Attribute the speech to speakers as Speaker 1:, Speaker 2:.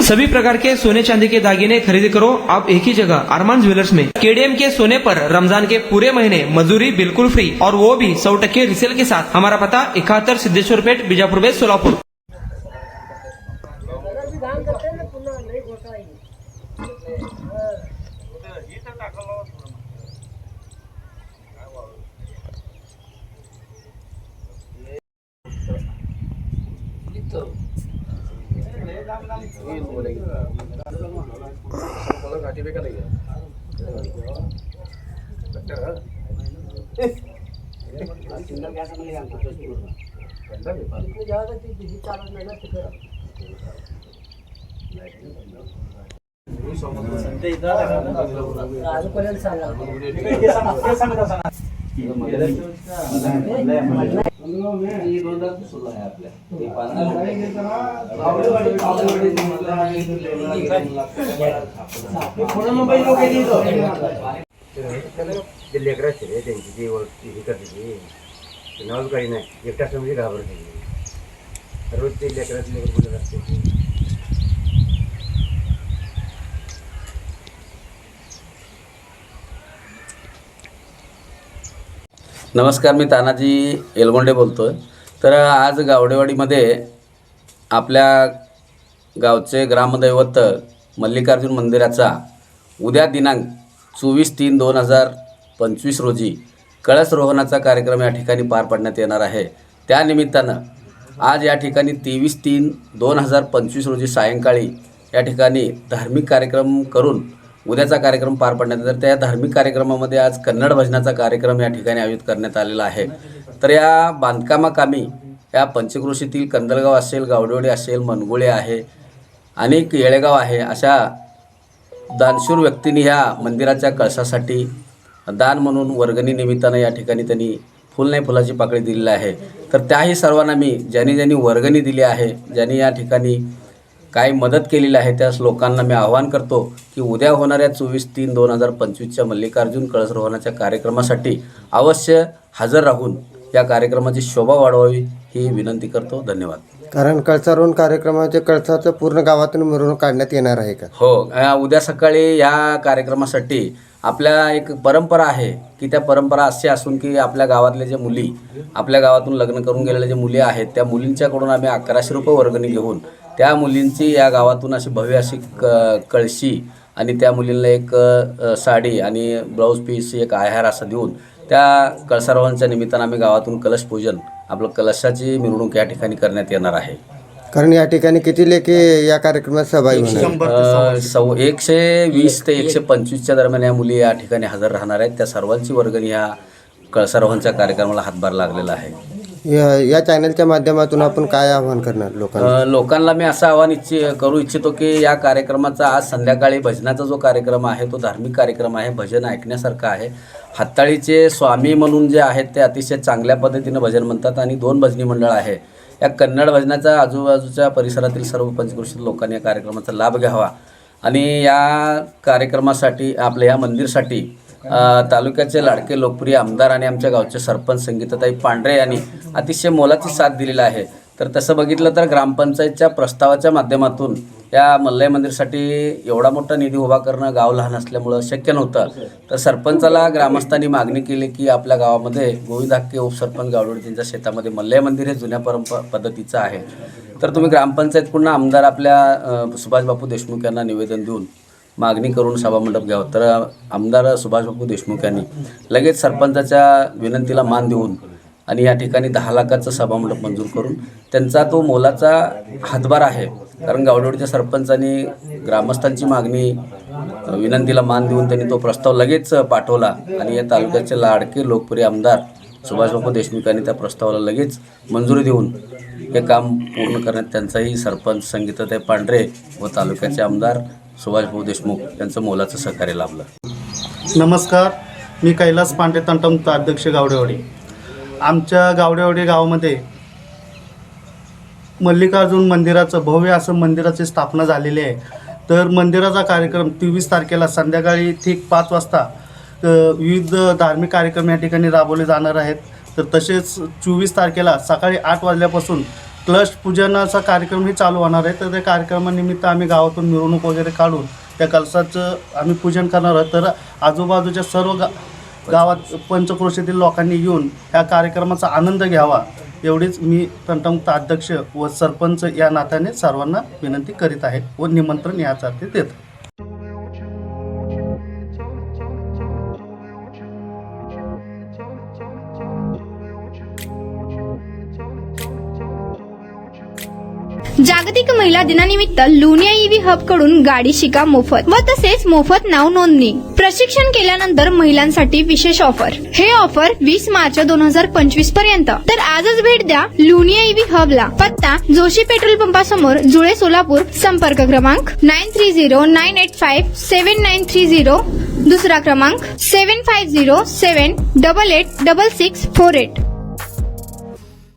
Speaker 1: सभी प्रकार के सोने चांदी के दागिने खरीदी करो आप एक ही जगह अरमान ज्वेलर्स में। केडीएम के सोने पर रमजान के पूरे महीने मजदूरी बिल्कुल फ्री और वो भी 100% रिसेल के साथ। हमारा पता 71 सिद्धेश्वर पेठ, बीजापुर बेस, सोलापुर।
Speaker 2: लेकराचे रे त्यांची जी हे करते ती नाव काही नाही, एकटा समजी घाबरते रोज ते लेकराचे लेकर बोलत असते.
Speaker 3: नमस्कार, मी तानाजी एलगोंडे बोलतोय. तर आज गावडेवाडीमध्ये आपल्या गावचे ग्रामदैवत मल्लिकार्जुन मंदिराचा उद्या दिनांक 24/3/2025 रोजी कळस रोहणाचा कार्यक्रम या ठिकाणी पार पाडण्यात येणार आहे. त्यानिमित्तानं आज या ठिकाणी 23/3/2025 रोजी सायंकाळी या ठिकाणी धार्मिक कार्यक्रम करून उद्याचा कार्यक्रम पार पाडण्यात येणार. त्या धार्मिक कार्यक्रमामध्ये आज कन्नड भजनाचा कार्यक्रम या ठिकाणी आयोजित करण्यात आलेला आहे. तर या बांधकामाकामी या पंचक्रोशीतील कंदलगाव असेल, गावडेवाडी असेल, मनगुळे आहे, अनेक येळेगाव आहे, अशा दानशूर व्यक्तींनी ह्या मंदिराच्या कळसासाठी दान म्हणून वर्गणी निमित्तानं या ठिकाणी त्यांनी फुल नाही फुलाची पाकळी दिलेली आहे. तर त्याही सर्वांना मी ज्यांनी वर्गणी दिली आहे, ज्यांनी या ठिकाणी काही मदत केलेली आहे, त्या लोकांना मी आवाहन करतो की उद्या होणाऱ्या 24/3/2025च्या मल्लिकार्जुन कळस रोहणाच्या कार्यक्रमासाठी अवश्य हजर राहून या कार्यक्रमाची शोभा वाढवावी ही विनंती करतो. धन्यवाद.
Speaker 4: कारण कळसारोहण कार्यक्रमाच्या कळसाचं पूर्ण गावातून मिरवणूक काढण्यात येणार आहे का?
Speaker 3: हो, उद्या सकाळी या कार्यक्रमासाठी आपल्या एक परंपरा आहे की त्या परंपरा अशी असून की आपल्या गावातले जे मुली, आपल्या गावातून लग्न करून गेलेले जे मुली आहेत, त्या मुलींच्याकडून आम्ही 1100 रुपये वर्गणी घेऊन त्या मुलींची या गावातून अशी भव्य अशी कळशी आणि त्या मुलींना एक साडी आणि ब्लाऊज पीस, एक आहार असं देऊन त्या कळसारोहणाच्या निमित्तानं आम्ही गावातून कलश पूजन, आपलं कलशाची मिरवणूक या ठिकाणी करण्यात येणार आहे.
Speaker 4: कारण या ठिकाणी किती लेखे या कार्यक्रमात सहभागी होणार?
Speaker 3: 120 ते 125च्या दरम्यान या मुली या ठिकाणी हजर राहणार आहेत. त्या सर्वांची वर्गणी या कळसारोहणच्या कार्यक्रमाला हातभार लागलेला आहे.
Speaker 4: या चॅनलच्या माध्यमातून आपण काय आवाहन करणार
Speaker 3: लोकांना मी असं आवाहन करू इच्छितो की या कार्यक्रमाचा आज संध्याकाळी भजनाचा जो कार्यक्रम आहे तो धार्मिक कार्यक्रम आहे, भजन ऐकण्यासारखं आहे. हाताळीचे स्वामी म्हणून जे आहेत ते अतिशय चांगल्या पद्धतीनं भजन म्हणतात आणि 2 भजनी मंडळ आहे. या कन्नड भजनाचा आजूबाजूच्या परिसरातील सर्व पंचक्रोशीतील लोकांनी या कार्यक्रमाचा लाभ घ्यावा आणि या कार्यक्रमासाठी आपल्या या मंदिरसाठी तालुक्याचे लाडके लोकप्रिय आमदार आणि आमच्या गावचे सरपंच संगीताताई पांढरे यांनी अतिशय मोलाची साथ दिलेली आहे. तर तसं बघितलं तर ग्रामपंचायतच्या प्रस्तावाच्या माध्यमातून या मल्लय मंदिरसाठी एवढा मोठा निधी उभा करणं गाव लहान असल्यामुळं शक्य नव्हतं. तर सरपंचाला ग्रामस्थांनी मागणी केली की आपल्या गावामध्ये गोविंद हाके उपसरपंच गावडेवाडी त्यांच्या शेतामध्ये मल्लय मंदिर हे जुन्या पद्धतीचं आहे. तर तुम्ही ग्रामपंचायतकडून आमदार आपल्या सुभाषबापू देशमुख यांना निवेदन देऊन मागणी करून सभामंडप घ्यावं. तर आमदार सुभाषबापू देशमुख यांनी लगेच सरपंचाच्या विनंतीला मान देऊन आणि या ठिकाणी 10 लाखाचं सभामंडप मंजूर करून त्यांचा तो मोलाचा हातभार आहे. कारण गावडेवाडीच्या सरपंचांनी ग्रामस्थांची मागणी विनंतीला मान देऊन त्यांनी तो प्रस्ताव लगेच पाठवला आणि या तालुक्याचे लाडके लोकप्रिय आमदार सुभाषबापू देशमुख यांनी त्या प्रस्तावाला लगेच मंजुरी देऊन हे काम पूर्ण करण्यात त्यांचाही सरपंच संगीताताई पांढरे व तालुक्याचे आमदार सुभाषबाबू देशमुख यांचं मोलाचं सहकार्य लाभलं.
Speaker 5: नमस्कार, मी कैलास पांडे, तंटमुक्त अध्यक्ष गावडेवाडी. आमच्या गावडेवाडी गावामध्ये मल्लिकार्जुन मंदिराचं भव्य असं मंदिराची स्थापना झालेली आहे. तर मंदिराचा कार्यक्रम 23 तारखेला संध्याकाळी ठीक 5 वाजता विविध धार्मिक कार्यक्रम या ठिकाणी राबवले जाणार आहेत. तर तसेच 24 तारखेला सकाळी 8 वाजल्यापासून कलश पूजनाचा कार्यक्रमही चालू होणार आहे. तर त्या कार्यक्रमानिमित्त आम्ही गावातून मिरवणूक वगैरे काढून त्या कलशाचं आम्ही पूजन करणार आहोत. तर आजूबाजूच्या सर्व गावात पंचक्रोशीतील लोकांनी येऊन ह्या कार्यक्रमाचा आनंद घ्यावा एवढीच मी तंटमुक्त अध्यक्ष व सरपंच या नात्याने सर्वांना विनंती करीत आहे व निमंत्रण यासाठी देत.
Speaker 6: जागतिक महिला दिनानिमित्त लुनिया ईव्ही हब कडून गाडी शिका मोफत व तसेच मोफत नाव नोंदणी. प्रशिक्षण केल्यानंतर महिलांसाठी विशेष ऑफर. हे ऑफर 20 मार्च 2025 पर्यंत. तर आजच भेट द्या लुनिया ईव्ही हबला. पत्ता जोशी पेट्रोल पंपासमोर, जुळे, सोलापूर. संपर्क क्रमांक 9309857930. दुसरा क्रमांक 7507886648.